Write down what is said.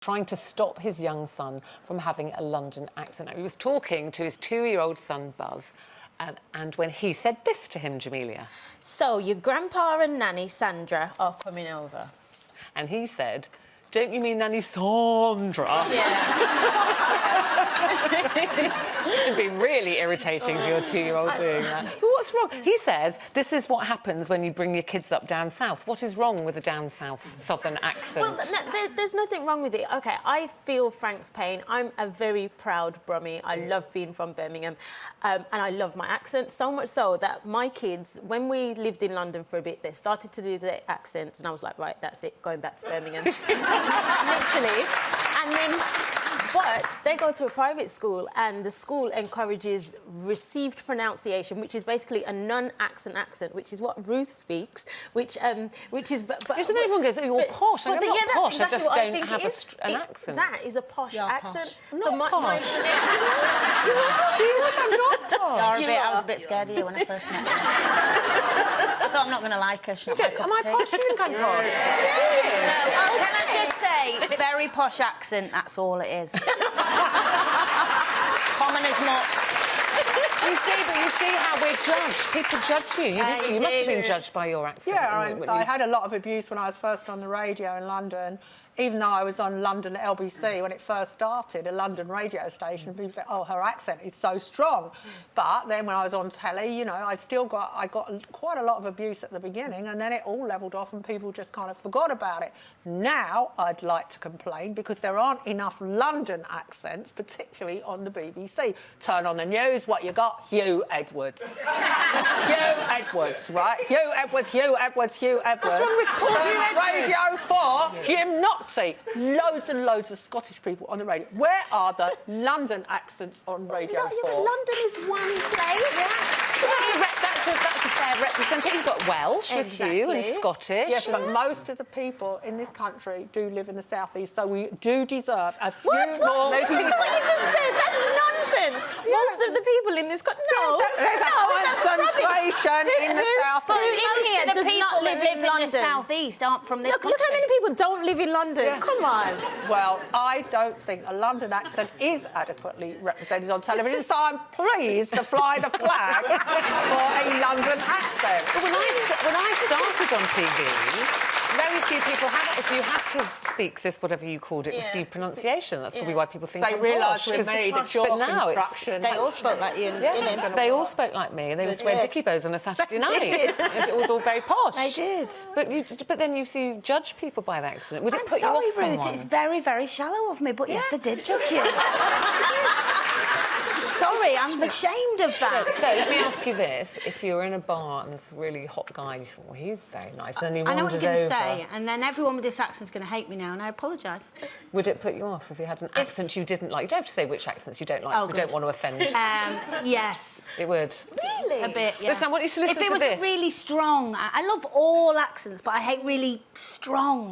trying to stop his young son from having a London accent. He was talking to his 2-year-old son, Buzz, and when he said this to him, Jamelia. So, your grandpa and nanny, Sandra, are coming over. And he said, don't you mean Nanny Sandra? Yeah. It should be really irritating for your 2-year-old doing that. But what's wrong? He says this is what happens when you bring your kids up down south. What is wrong with a down south southern accent? Well, there's nothing wrong with it. OK, I feel Frank's pain. I'm a very proud Brummie. I love being from Birmingham, and I love my accent, so much so that my kids, when we lived in London for a bit, they started to do their accents, and I was like, right, that's it, going back to Birmingham. Literally. And then... But they go to a private school, and the school encourages received pronunciation, which is basically a non-accent accent, which is what Ruth speaks, which is... Isn't everyone goes, oh, you're posh? I'm not posh, exactly I just don't have an accent. That is a posh accent. Posh. I'm not posh. I was a bit scared of you when I first met you. I thought I'm not going to like her. Am I posh? You think I'm posh? Can I just say, very posh accent, that's all it is. Common as much. You see how we're judged. People judge you. You must have been judged by your accent. Yeah, I had a lot of abuse when I was first on the radio in London. Even though I was on London LBC when it first started, a London radio station, people say, oh, her accent is so strong. But then when I was on telly, you know, I got quite a lot of abuse at the beginning, and then it all levelled off and people just kind of forgot about it. Now I'd like to complain because there aren't enough London accents, particularly on the BBC. Turn on the news, what you got? Hugh Edwards. Hugh Edwards, right? Hugh Edwards, Hugh Edwards, Hugh Edwards. What's wrong with Paul Hugh Edwards? Radio 4, Jim Noxie. Loads and loads of Scottish people on the radio. Where are the London accents on Radio 4? Yeah, London is one place. Yeah. That's a fair representation. You've got Welsh with Hugh and Scottish. Yes, but most of the people in this country do live in the South East, so we do deserve a few more people. That's what you just said. That's nonsense. Yeah. Most of the people in this country... No, there's a concentration in the South East. Who in here does not live in London? The South East aren't from this country. Look how many people don't live in London. Yeah. Come on. Well, I don't think a London accent is adequately represented on television, so I'm pleased to fly the flag for a London accent. But when I started on TV, very few people had it, so you had to speak this, whatever you called it, received pronunciation. That's probably why people think they realise with me that your construction... They all spoke like you. They all spoke like me, and they used to wear dicky bows on a Saturday night. It was all very posh. They did. But then you see, you judge people by the accent. Would it put you off Ruth, someone? it's very, very shallow of me, but yes, I did judge you. Sorry, I'm ashamed of that. So let me ask you this. If you were in a bar and this really hot guy, and you thought, well, he's very nice, and then he wandered over... I know what you're going to say, and then everyone with this accent's going to hate me now, and I apologise. Would it put you off if you had an accent you didn't like? You don't have to say which accents you don't like, so we don't want to offend. Yes. It would. Really? A bit, yeah. Listen, I want you to listen to this. If it was really strong... I love all accents, but I hate really strong